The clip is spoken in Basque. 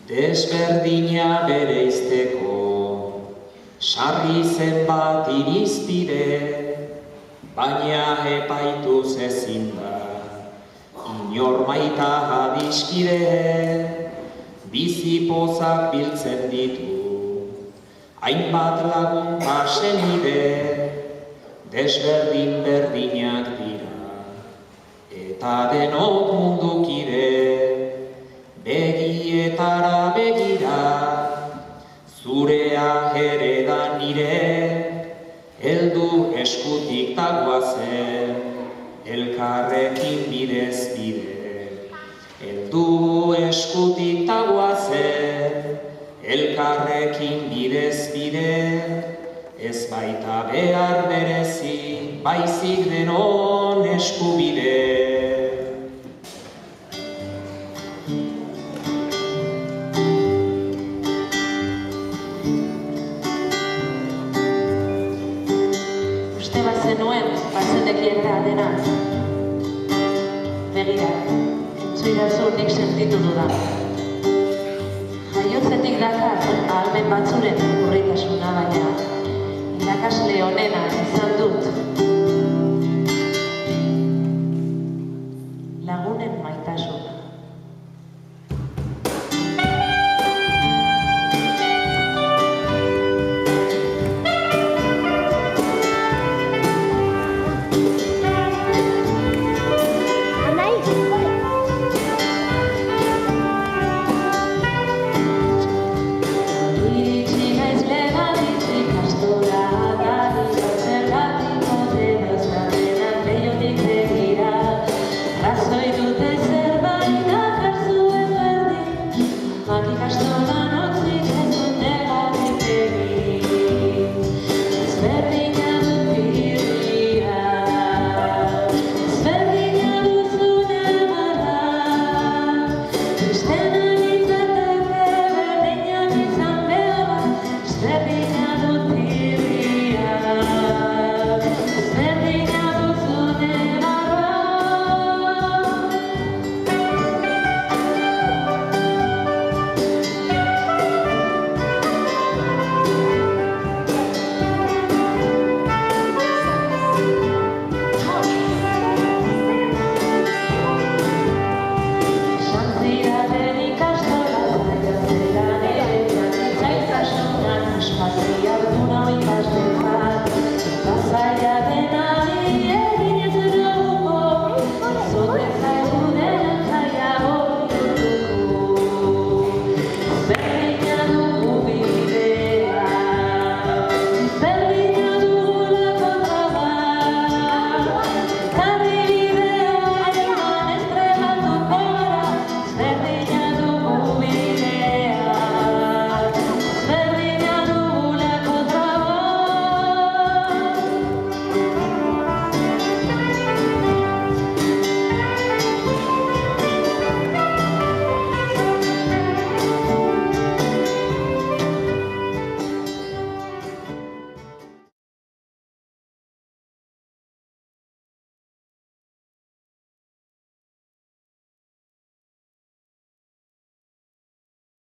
Desberdina bereizteko, sarri zenbat irizpide, baina epaituz ezin da, inor maita adiskide, bizi pozak biltzen ditu, hainbat lagun pasenide, desberdin berdinak dira, eta denok mundukide, begietara begira, zurea ere da nire, heldu eskutik dagoazen, elkarrekin bidez bide. Heldu eskutik dagoazen, elkarrekin bidez bide, ez baita behar berezi, baizik denon eskubide. Zenuen, bazenekiela dena. Begira, entzuidazu nik sentitu dudan. Jaiotzetik dakar ahalmen batzuren urritasuna, baina irakasle honena izan dut. Lagunen maitasuna. Makikastora